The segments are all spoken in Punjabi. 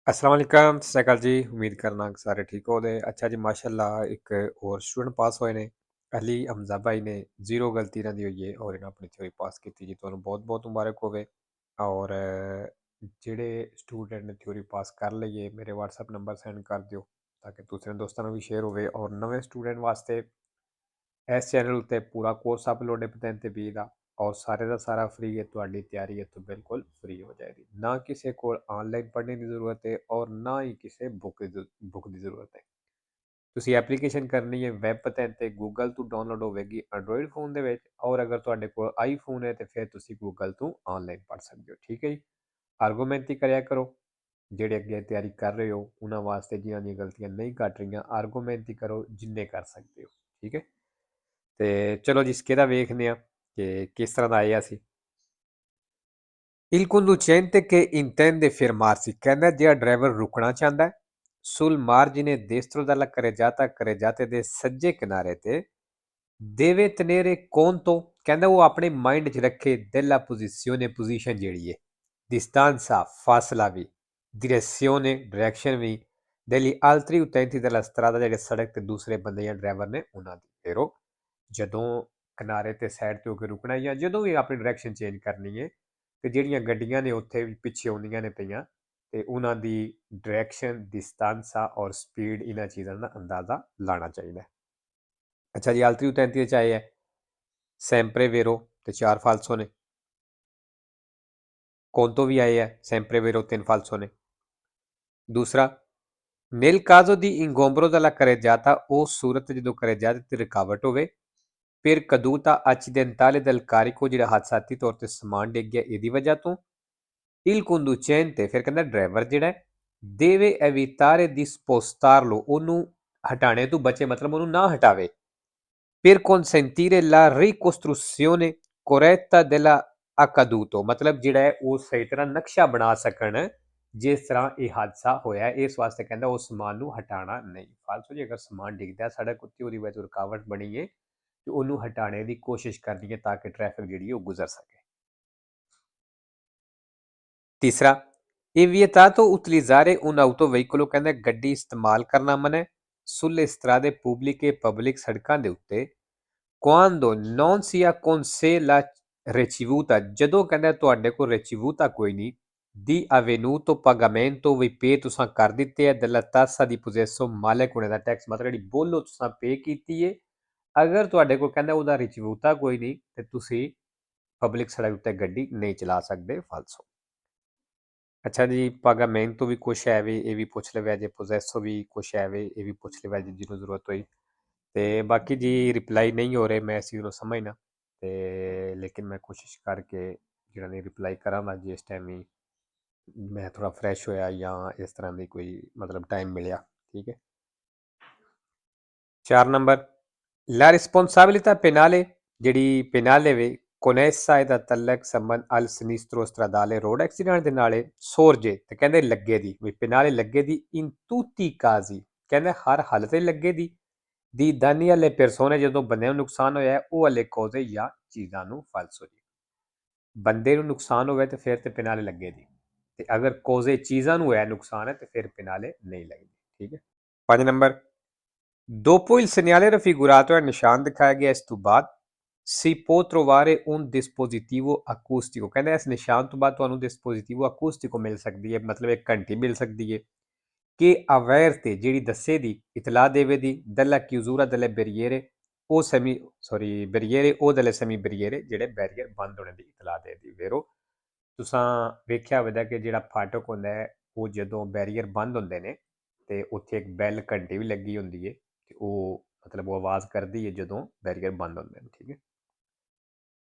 अस्सलाम वालेकुम सत श्री अकाल जी। उम्मीद करना कि सारे ठीक हो दे। अच्छा जी, माशाल्लाह एक और स्टूडेंट पास होए ने। अली हमजा भाई ने जीरो गलती इन्हां दी होई है और इन्हें अपनी थ्योरी पास की जी। तुहानू बहुत बहुत मुबारक होवे। और जेड़े स्टूडेंट ने थ्योरी पास कर ली है मेरे व्हाट्सएप नंबर सेंड कर दियो ताकि दूसरे दोस्तों भी शेयर होवे। और नवे स्टूडेंट वास्ते इस चैनल उत्ते पूरा कोर्स अपलोड है पता ते बी दा और सारे का सारा फ्री है। तुहाडी तैयारी है तो बिल्कुल फ्री हो जाएगी। ना किसी को ऑनलाइन पढ़ने की जरूरत है और ना ही किसी बुक की जरूरत है। तुसी एप्लीकेशन करनी है वैब पता ते गूगल तो डाउनलोड होगी एंड्रॉइड फोन दे विच। और अगर तुहाडे कोल आईफोन है तो फिर तुसी गूगल तो ऑनलाइन पढ़ सकते हो। ठीक है जी। आर्गूमेंट ही कराया करो। जेडे अगे तैयारी कर रहे हो उन्होंने वास्ते जिन्हों दी गलतियां नहीं घट रही आर्गूमेंट ही करो जिन्ने कर सकते हो। ठीक है। ਤੇ ਚਲੋ ਜੀ ਸਕੇਦਾ ਵੇਖਦੇ ਆ ਕਿ ਕਿਸ ਤਰ੍ਹਾਂ ਦਾ ਆਇਆ ਸੀ। Il conducente che intende fermarsi ਕਹਿੰਦਾ ਜਿਹੜਾ ਡਰਾਈਵਰ ਰੁਕਣਾ ਚਾਹੁੰਦਾ ਹੈ sul margine destro della carreggiata ਦੇ ਸੱਜੇ ਕਿਨਾਰੇ ਤੇ deve tenere conto ਕਹਿੰਦਾ ਉਹ ਆਪਣੇ ਮਾਈਂਡ 'ਚ ਰੱਖੇ della posizione ਪੋਜੀਸ਼ਨ ਜਿਹੜੀ ਹੈ distanza ਫਾਸਲਾ ਵੀ direzione ਡਾਇਰੈਕਸ਼ਨ ਵੀ degli altri utenti della strada ਜਿਹੜੇ ਸੜਕ ਤੇ ਦੂਸਰੇ ਬੰਦੇ ਜਾਂ ਡਰਾਈਵਰ ਨੇ ਉਹਨਾਂ ਦੀ ਫਿਰ ਉਹ ਜਦੋਂ ਕਿਨਾਰੇ ਤੇ ਸਾਈਡ ਤੇ ਹੋ ਕੇ ਰੁਕਣਾ ਜਾਂ ਜਦੋਂ ਵੀ ਆਪਣੀ ਡਾਇਰੈਕਸ਼ਨ ਚੇਂਜ ਕਰਨੀ ਹੈ ਤੇ ਜਿਹੜੀਆਂ ਗੱਡੀਆਂ ਨੇ ਉੱਥੇ ਵੀ ਪਿੱਛੇ ਆਉਂਦੀਆਂ ਨੇ ਪਈਆਂ ਤੇ ਉਹਨਾਂ ਦੀ ਡਾਇਰੈਕਸ਼ਨ ਡਿਸਟੈਂਸਾ ਔਰ ਸਪੀਡ ਇਹਨਾਂ ਚੀਜ਼ਾਂ ਦਾ ਅੰਦਾਜ਼ਾ ਲਾਣਾ ਚਾਹੀਦਾ ਹੈ। ਅੱਛਾ ਜੀ, ਆਲਤਰੀ ਉਤੈਂਤੀ ਵਿੱਚ ਆਏ ਹੈ ਸੈਂਪਰੇ ਵੇਰੋ ਤੇ 4 ਫਾਲਸੋ ਨੇ। ਕੋਂਤੋ ਵੀ ਆਏ ਹੈ ਸੈਂਪਰੇ ਵੇਰੋ 3 ਫਾਲਸੋ ਨੇ। ਦੂਸਰਾ nel caso di ingombro della carreggiata ਉਹ ਸੂਰਤ ਜਦੋਂ carreggiata ਤੇ ਰੁਕਾਵਟ ਹੋਵੇ per caduta accidentale del carico ਜਿਹੜਾ ਹਾਦਸਾਤੀ ਤੌਰ ਤੇ ਸਮਾਨ ਡਿੱਗ ਗਿਆ ਇਹਦੀ ਵਜ੍ਹਾ ਤੋਂ il conducente ਫਿਰ ਕਹਿੰਦਾ ਡਰਾਈਵਰ ਜਿਹੜਾ deve evitare di spostarlo ਉਹਨੂੰ ਹਟਾਣੇ ਤੋਂ ਬਚੇ ਮਤਲਬ ਉਹਨੂੰ ਨਾ ਹਟਾਵੇ per consentire la ricostruzione corretta della accaduto ਮਤਲਬ ਜਿਹੜਾ ਹੈ ਉਹ ਸਹੀ ਤਰ੍ਹਾਂ ਨਕਸ਼ਾ ਬਣਾ ਸਕਣ ਜਿਸ ਤਰ੍ਹਾਂ ਇਹ ਹਾਦਸਾ ਹੋਇਆ ਇਸ ਵਾਸਤੇ ਕਹਿੰਦਾ ਉਹ ਸਮਾਨ ਨੂੰ ਹਟਾਣਾ ਨਹੀਂ ਫਾਲਤੂ ਜੀ ਅਗਰ ਸਮਾਨ ਡਿੱਗਦਾ ਸੜਕ ਉੱਤੇ ਉਹਦੀ ਵਜ੍ਹਾ ਤੋਂ ਰੁਕਾਵਟ ਬਣੀ ਹੈ ਤੇ ਉਹਨੂੰ ਹਟਾਣੇ ਦੀ ਕੋਸ਼ਿਸ਼ ਕਰਨੀ ਹੈ ਤਾਂ ਕਿ ਟ੍ਰੈਫਿਕ ਜਿਹੜੀ ਉਹ ਗੁਜ਼ਰ ਸਕੇ। ਤੀਸਰਾ ਇਹ vietato utilizzare un autoveicolo ਕਹਿੰਦਾ ਗੱਡੀ ਇਸਤੇਮਾਲ ਕਰਨਾ ਮਨਾ ਹੈ sulle strade pubbliche ਪਬਲਿਕ ਸੜਕਾਂ ਦੇ ਉੱਤੇ quando non sia con sé la ricevuta ਜਦੋਂ ਕਹਿੰਦਾ ਤੁਹਾਡੇ ਕੋਲ ricevuta ਕੋਈ ਨਹੀਂ di avvenuto pagamento ਵੀ ਪੇ ਤੁਸੀਂ ਕਰ ਦਿੱਤੇ ਹੈ della tassa di possesso ਮਾਲਕ ਹੋਣੇ ਦਾ ਟੈਕਸ ਮਤਲਬ ਜਿਹੜੀ ਬੋਲੋ ਤੁਸੀਂ ਪੇ ਕੀਤੀ ਹੈ ਅਗਰ ਤੁਹਾਡੇ ਕੋਲ ਕਹਿੰਦਾ ਉਹਦਾ ricevuta ਕੋਈ ਨਹੀਂ ਤੇ ਤੁਸੀਂ ਪਬਲਿਕ ਸੜਕ ਉੱਤੇ ਗੱਡੀ ਨਹੀਂ ਚਲਾ ਸਕਦੇ ਫਾਲਸੋ। ਅੱਛਾ ਜੀ, ਪਾਗਾਮੈਂਟੋ ਵੀ ਕੁਛ ਹੈ ਵੀ ਇਹ ਵੀ ਪੁੱਛ ਲਵਿਆ ਜੇ ਪੋਜੈਸੋ ਵੀ ਕੁਛ ਹੈ ਵੇ ਇਹ ਵੀ ਪੁੱਛ ਲਵਿਆ ਜੇ ਜਿਹਨੂੰ ਜ਼ਰੂਰਤ ਹੋਈ ਤੇ ਬਾਕੀ ਜੀ ਰਿਪਲਾਈ ਨਹੀਂ ਹੋ ਰਹੇ ਮੈਂ ਇਸ ਚੀਜ਼ ਨੂੰ ਸਮਝਣਾ ਤੇ ਲੇਕਿਨ ਮੈਂ ਕੋਸ਼ਿਸ਼ ਕਰਕੇ ਜਿਹੜਾ ਨਹੀਂ ਰਿਪਲਾਈ ਕਰਾਂਗਾ ਜਿਸ ਟਾਈਮ ਹੀ ਮੈਂ ਥੋੜਾ ਫਰੈਸ਼ ਹੋਇਆ ਜਾਂ ਇਸ ਤਰ੍ਹਾਂ ਦੀ ਕੋਈ ਮਤਲਬ ਟਾਈਮ ਮਿਲਿਆ। ਠੀਕ ਹੈ। 4 ਨੰਬਰ la responsabilità penale ਜਿਹੜੀ penale ਵੇ connessa ed ਤਲਕ ਸੰਬੰਧ al sinistro stradale road accident ਦੇ ਨਾਲੇ sorge ਤੇ ਕਹਿੰਦੇ ਲੱਗੇ ਦੀ ਵੀ penale ਲੱਗੇ ਦੀ in tutti i casi ਕਹਿੰਦੇ ਹਰ ਹਾਲਤ ਤੇ ਲੱਗੇ ਦੀ ਦੀ ਦਾਨੀ ਵਾਲੇ ਪਰਸੋਨੇ ਜਦੋਂ ਬੰਦੇ ਨੂੰ ਨੁਕਸਾਨ ਹੋਇਆ ਉਹ ਵਾਲੇ ਕੋਜ਼ੇ ਜਾਂ ਚੀਜ਼ਾਂ ਨੂੰ ਫਾਲਸੋ ਜੀ ਬੰਦੇ ਨੂੰ ਨੁਕਸਾਨ ਹੋਵੇ ਤੇ ਫਿਰ ਤੇ penale ਲੱਗੇ ਦੀ ਤੇ ਅਗਰ ਕੋਜ਼ੇ ਚੀਜ਼ਾਂ ਨੂੰ ਹੋਇਆ ਨੁਕਸਾਨ ਹੈ ਤੇ ਫਿਰ penale ਨਹੀਂ ਲੱਗਦੀ। ਠੀਕ ਹੈ। 5 number dopo il segnale raffigurato e il ਨਿਸ਼ਾਨ ਦਿਖਾਇਆ ਗਿਆ ਇਸ ਤੋਂ ਬਾਅਦ si può trovare un dispositivo acustico ਕਹਿੰਦਾ ਇਸ ਨਿਸ਼ਾਨ ਤੋਂ ਬਾਅਦ ਤੁਹਾਨੂੰ dispositivo acustico ਮਿਲ ਸਕਦੀ ਹੈ ਮਤਲਬ ਇੱਕ ਘੰਟੀ ਮਿਲ ਸਕਦੀ ਹੈ ਕਿ averte ਜਿਹੜੀ ਦੱਸੇ ਦੀ ਇਤਲਾ ਦੇਵੇ ਦੀ della chiusura delle barriere ਉਹ barriere ਉਹ delle semi barriere ਜਿਹੜੇ ਬੈਰੀਅਰ ਬੰਦ ਹੋਣੇ ਦੀ ਇਤਲਾ ਦੇ ਦੀ ਵੇਰੋ ਤੁਸੀਂ ਵੇਖਿਆ ਹੋਵੇਗਾ ਕਿ ਜਿਹੜਾ ਫਾਟਕ ਹੁੰਦਾ ਹੈ ਉਹ ਜਦੋਂ ਬੈਰੀਅਰ ਬੰਦ ਹੁੰਦੇ ਨੇ ਤੇ ਉੱਥੇ ਇੱਕ ਬੈਲ ਘੰਟੀ ਵੀ ਲੱਗੀ ਹੁੰਦੀ ਹੈ ਤੇ ਉਹ ਮਤਲਬ ਉਹ ਆਵਾਜ਼ ਕਰਦੀ ਹੈ ਜਦੋਂ ਬੈਰੀਅਰ ਬੰਦ ਹੁੰਦੇ ਨੇ। ਠੀਕ ਹੈ।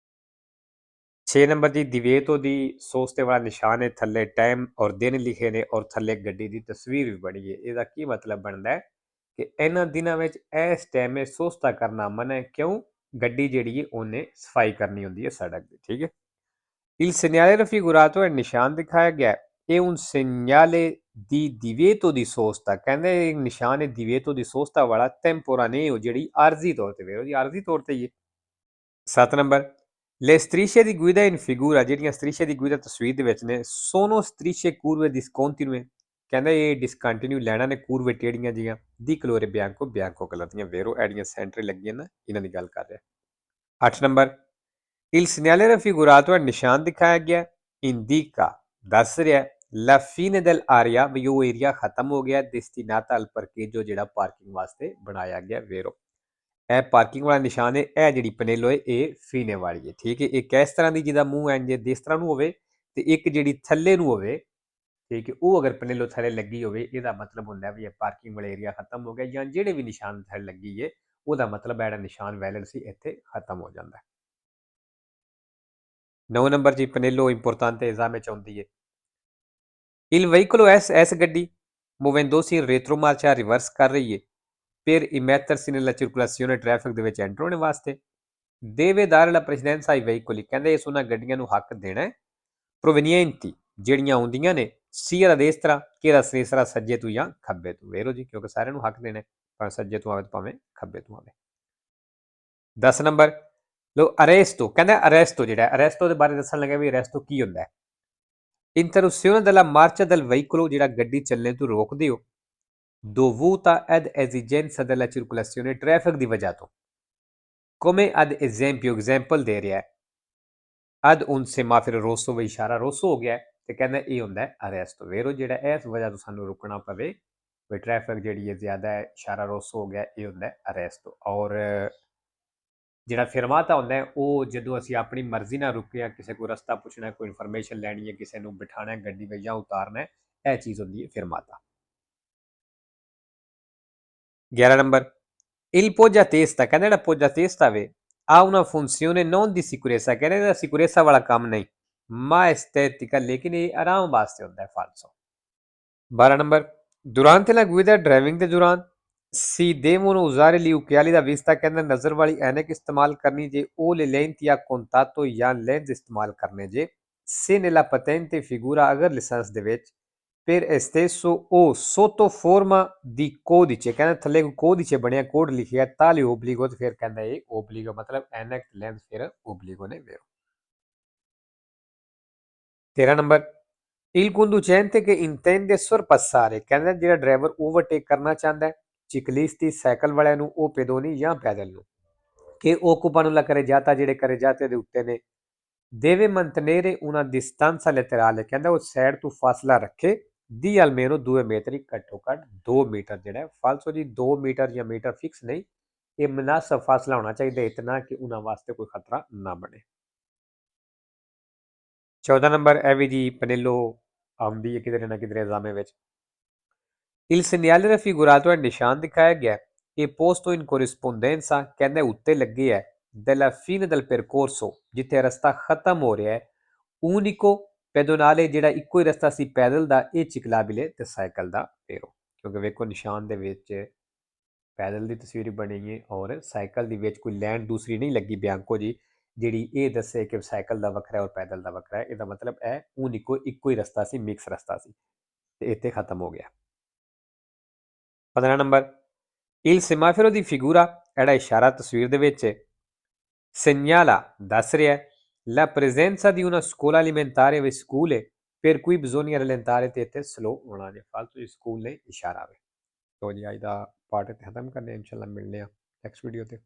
6 ਨੰਬਰ ਦੀ ਦਿਵੇਤੋ ਦੀ ਸੋਚ ਤੇ ਵਾਲਾ ਨਿਸ਼ਾਨ ਹੈ ਥੱਲੇ ਟਾਈਮ ਔਰ ਦਿਨ ਲਿਖੇ ਨੇ ਔਰ ਥੱਲੇ ਗੱਡੀ ਦੀ ਤਸਵੀਰ ਵੀ ਬਣੀ ਹੈ ਇਹਦਾ ਕੀ ਮਤਲਬ ਬਣਦਾ ਹੈ ਕਿ ਇਹਨਾਂ ਦਿਨਾਂ ਵਿੱਚ ਇਸ ਟਾਈਮ ਸੋਚਤਾ ਕਰਨਾ ਮਨਾ ਹੈ ਕਿਉਂ ਗੱਡੀ ਜਿਹੜੀ ਹੈ ਉਹਨੇ ਸਫਾਈ ਕਰਨੀ ਹੁੰਦੀ ਹੈ ਸੜਕ ਦੀ। ਠੀਕ ਹੈ। Il segnale raffigurato è ਨਿਸ਼ਾਨ ਦਿਖਾਇਆ ਗਿਆ è un segnale di divieto di sosta ਕਹਿੰਦੇ ਇੱਕ ਨਿਸ਼ਾਨ ਹੈ divieto di sosta ਵਾਲਾ temporaneo ਜਿਹੜੀ ਆਰਜ਼ੀ ਤੌਰ ਤੇ ਵੇਰੋ ਜੀ ਆਰਜ਼ੀ ਤੌਰ ਤੇ ਹੀ ਹੈ। 7 number le strisce di guida in figura ਜਿਹੜੀਆਂ strisce di guida ਤਸਵੀਰ ਦੇ ਵਿੱਚ ਨੇ sono strisce curve discontinue ਕਹਿੰਦਾ ਇਹ ਡਿਸਕੰਟੀਨਿਊ ਲੈਣਾ ਨੇ curve ਟੇੜੀਆਂ ਜੀਆਂ di colore bianco ਕਲਰ ਦੀਆਂ vero ਐੜੀਆਂ ਸੈਂਟਰ ਲੱਗੀਆਂ ਨਾ ਇਹਨਾਂ ਦੀ ਗੱਲ ਕਰ ਰਿਹਾ। 8 ਨੰਬਰ il segnale raffigurato è ਨਿਸ਼ਾਨ ਦਿਖਾਇਆ ਗਿਆ indica ਦੱਸ ਰਿਹਾ la fine dell'area ਵੀ ਉਹ ਏਰੀਆ ਖਤਮ ਹੋ ਗਿਆ destinata al parcheggio ਜਿਹੜਾ ਪਾਰਕਿੰਗ ਵਾਸਤੇ ਬਣਾਇਆ ਗਿਆ vero। ਇਹ ਪਾਰਕਿੰਗ ਵਾਲਾ ਨਿਸ਼ਾਨ ਹੈ ਇਹ ਜਿਹੜੀ ਪਨੇਲੋ ਹੈ ਇਹ ਫੀਨੇ ਵਾਲੀ ਹੈ ਠੀਕ ਹੈ। ਇੱਕ ਇਸ ਤਰ੍ਹਾਂ ਦੀ ਜਿਹਦਾ ਮੂੰਹ ਐ ਜੇ ਇਸ ਤਰ੍ਹਾਂ ਨੂੰ ਹੋਵੇ ਤੇ ਇੱਕ ਜਿਹੜੀ ਥੱਲੇ ਨੂੰ ਹੋਵੇ ਠੀਕ ਹੈ ਉਹ ਅਗਰ ਪਨੇਲੋ ਥੱਲੇ ਲੱਗੀ ਹੋਵੇ ਇਹਦਾ ਮਤਲਬ ਹੁੰਦਾ ਵੀ ਇਹ ਪਾਰਕਿੰਗ ਵਾਲਾ ਏਰੀਆ ਖਤਮ ਹੋ ਗਿਆ ਜਾਂ ਜਿਹੜੇ ਵੀ ਨਿਸ਼ਾਨ ਥੱਲੇ ਲੱਗੀ ਹੈ ਉਹਦਾ ਮਤਲਬ ਜਿਹੜਾ ਨਿਸ਼ਾਨ ਵੈਲਿਡ ਸੀ ਇੱਥੇ ਖਤਮ ਹੋ ਜਾਂਦਾ ਹੈ। 9 ਨੰਬਰ ਜੀ ਪਨੇਲੋ ਇੰਪੋਰਟੈਂਟ ਐਗਜ਼ਾਮ ਵਿੱਚ ਆਉਂਦੀ ਹੈ il veicolo S ਗੱਡੀ muovendosi in retromarcia ਰਿਵਰਸ ਕਰ ਰਹੀ ਹੈ per immettersi nella circolazione traffic ਦੇ ਵਿੱਚ ਐਂਟਰ ਹੋਣੇ ਵਾਸਤੇ deve dare la precedenza ai veicoli ਕਹਿੰਦੇ ਇਸ ਉਹਨਾਂ ਗੱਡੀਆਂ ਨੂੰ ਹੱਕ ਦੇਣਾ ਹੈ provenienti ਜਿਹੜੀਆਂ ਆਉਂਦੀਆਂ ਨੇ sia da destra che da sinistra ਸੱਜੇ ਤੋਂ ਜਾਂ ਖੱਬੇ ਤੋਂ ਵੇਰੋ ਜੀ ਕਿਉਂਕਿ ਸਾਰਿਆਂ ਨੂੰ ਹੱਕ ਦੇਣਾ ਭਾਵੇਂ ਸੱਜੇ ਤੋਂ ਆਵੇ ਭਾਵੇਂ ਖੱਬੇ ਤੋਂ ਆਵੇ। 10 ਨੰਬਰ ਲੋ ਅਰੈਸਟੋ ਕਹਿੰਦਾ ਅਰੈਸਟੋ ਜਿਹੜਾ ਅਰੈਸਟੋ ਦੇ ਬਾਰੇ ਦੱਸਣ ਲੱਗਾ ਵੀ ਅਰੈਸਟੋ ਕੀ ਹੁੰਦਾ ਹੈ interruzione della marcia del veicolo ਜਿਹੜਾ ਗੱਡੀ ਚੱਲਣੇ ਤੋਂ ਰੋਕਦੇ ਹੋ dovuta ad esigenza della circolazione traffic ਦੀ ਵਜ੍ਹਾ ਤੋਂ come ad esempio example ਦੇ ਰਿਹਾ ਹੈ ad un semaforo rosso ਵੀ ਇਸ਼ਾਰਾ rosso ਹੋ ਗਿਆ ਤੇ ਕਹਿੰਦਾ ਇਹ ਹੁੰਦਾ ਹੈ ਅਰੈਸਟ ਵੇਰੋ ਜਿਹੜਾ ਇਸ ਵਜ੍ਹਾ ਤੋਂ ਸਾਨੂੰ ਰੁਕਣਾ ਪਵੇ ਵੀ ਟ੍ਰੈਫਿਕ ਜਿਹੜੀ ਹੈ ਜ਼ਿਆਦਾ ਹੈ ਇਸ਼ਾਰਾ rosso ਹੋ ਗਿਆ ਇਹ ਹੁੰਦਾ ਹੈ ਅਰੈਸਟ। ਔਰ ਜਿਹੜਾ ਫਿਰਮਾਤਾ ਹੁੰਦਾ ਹੈ ਉਹ ਜਦੋਂ ਅਸੀਂ ਆਪਣੀ ਮਰਜ਼ੀ ਨਾਲ ਰੁਕੇ ਕਿਸੇ ਕੋਈ ਰਸਤਾ ਪੁੱਛਣਾ ਕੋਈ ਇਨਫੋਰਮੇਸ਼ਨ ਲੈਣੀ ਹੈ ਕਿਸੇ ਨੂੰ ਬਿਠਾਣਾ ਗੱਡੀ ਵਿੱਚ ਜਾਂ ਉਤਾਰਨਾ ਇਹ ਚੀਜ਼ ਹੁੰਦੀ ਹੈ ਫਿਰਮਾਤਾ। 11 ਨੰਬਰ il poggiatesta ਕਹਿੰਦਾ ਜਿਹੜਾ poggiatesta ਵੇ ha una funzione non di sicurezza ਕਹਿੰਦਾ ਇਹਦਾ sicurezza ਵਾਲਾ ਕੰਮ ਨਹੀਂ ma estetica ਲੇਕਿਨ ਇਹ ਆਰਾਮ ਵਾਸਤੇ ਹੁੰਦਾ ਹੈ falso। 12 number durante la guida driving ਦੇ ਦੌਰਾਨ si devono usare gli occhiali da vista ਕਹਿੰਦਾ ਨਜ਼ਰ ਵਾਲੀ ਐਨਕ ਇਸਤੇਮਾਲ ਕਰਨੀ ਜੇ ਉਹ le lenti a contatto ਜਾਂ lens ਇਸਤੇਮਾਲ ਕਰਨੇ ਜੇ se nella patente figura ਅਗਰ ਲਾਇਸੈਂਸ ਦੇ ਵਿੱਚ per estesso o sotto forma di codice ਕਹਿੰਦਾ ਥੱਲੇ ਕੋਈ ਕੋਡੀਚੇ ਬਣਿਆ ਕੋਡ ਲਿਖਿਆ tale obbligo ਤੇ ਫਿਰ ਕਹਿੰਦਾ ਇਹ obbligo ਮਤਲਬ ਐਨਕ ਲੈਂਸ ਫਿਰ obbligo ਨੇ ਵੇਰੋ। 13 number il conducente che intende sorpassare ਕਹਿੰਦਾ ਜਿਹੜਾ ਡਰਾਈਵਰ ਓਵਰਟੇਕ ਕਰਨਾ ਚਾਹੁੰਦਾ ਹੈ ਚਿਕਲਿਸਤੀ ਸਾਈਕਲ ਵਾਲਿਆਂ ਨੂੰ ਉਹ ਪੈਦੋਨੀ ਜਾਂ ਪੈਦਲ ਨੂੰ che occupano la carreggiata ਜਿਹੜੇ carreggiate ਦੇ ਉੱਤੇ ਨੇ deve mantenere una distanza laterale ਕਹਿੰਦਾ ਉਹ ਸਾਈਡ ਤੋਂ ਫਾਸਲਾ ਰੱਖੇ di almeno 2 ਮੀਟਰ ਘੱਟੋ ਘੱਟ 2 ਮੀਟਰ ਜਿਹੜਾ ਫਾਲਸੋ ਜੀ 2 ਮੀਟਰ ਜਾਂ ਮੀਟਰ ਫਿਕਸ ਨਹੀਂ ਇਹ ਮੁਨਾਸਬ ਫਾਸਲਾ ਹੋਣਾ ਚਾਹੀਦਾ ਇਤਨਾ ਕਿ ਉਹਨਾਂ ਵਾਸਤੇ ਕੋਈ ਖਤਰਾ ਨਾ ਬਣੇ। 14 ਨੰਬਰ ਇਹ ਵੀ ਜੀ ਪਨੇਲੋ ਆਉਂਦੀ ਹੈ ਕਿਧਰੇ ਨਾ ਕਿਧਰੇ ਐਗਜ਼ਾਮੇ ਵਿੱਚ il segnale raffigurato è ਨਿਸ਼ਾਨ ਦਿਖਾਇਆ ਗਿਆ ਇਹ posto in corrispondenza ਕਹਿੰਦੇ ਉੱਤੇ ਲੱਗੇ ਹੈ della fine del percorso ਜਿੱਥੇ ਰਸਤਾ ਖਤਮ ਹੋ ਰਿਹਾ ਹੈ unico ਪੈਦੋਨਾਲੇ ਜਿਹੜਾ ਇੱਕੋ ਹੀ ਰਸਤਾ ਸੀ ਪੈਦਲ ਦਾ ਇਹ ਚਿਕਲਾਬਿਲੇ ਤੇ ਸਾਈਕਲ ਦਾ ਫੇਰੋ ਕਿਉਂਕਿ ਵੇਖੋ ਨਿਸ਼ਾਨ ਦੇ ਵਿੱਚ ਪੈਦਲ ਦੀ ਤਸਵੀਰ ਬਣੀ ਹੈ ਔਰ ਸਾਈਕਲ ਦੇ ਵਿੱਚ ਕੋਈ ਲੈਂਡ ਦੂਸਰੀ ਨਹੀਂ ਲੱਗੀ ਬਿਆੰਕੋ ਜੀ ਜਿਹੜੀ ਇਹ ਦੱਸੇ ਕਿ ਸਾਈਕਲ ਦਾ ਵੱਖਰਾ ਔਰ ਪੈਦਲ ਦਾ ਵੱਖਰਾ ਹੈ ਇਹਦਾ ਮਤਲਬ ਹੈ unico ਇੱਕੋ ਹੀ ਰਸਤਾ ਸੀ ਮਿਕਸ ਰਸਤਾ ਸੀ ਤੇ ਇੱਥੇ ਖਤਮ ਹੋ ਗਿਆ। 15 number il semaforo di figura ਜਿਹੜਾ ਇਸ਼ਾਰਾ ਤਸਵੀਰ ਦੇ ਵਿੱਚ segnala ਦੱਸ ਰਿਹਾ la presenza di una scuola alimentare ਵੇ ਸਕੂਲ ਹੈ per cui bisogna rallentare ਤੇ ਇੱਥੇ ਸਲੋ ਹੋਣਾ ਜੇ ਫਾਲਤੂ ਜੀ ਸਕੂਲ ਨੇ ਇਸ਼ਾਰਾ ਵੇ। ਤੋ ਜੀ ਅੱਜ ਦਾ ਪਾਰਟ ਇੱਥੇ ਖਤਮ ਕਰਨੇ ਇਨਸ਼ਾਅੱਲਾ ਮਿਲਨੇ ਆ ਨੈਕਸਟ ਵੀਡੀਓ ਤੇ।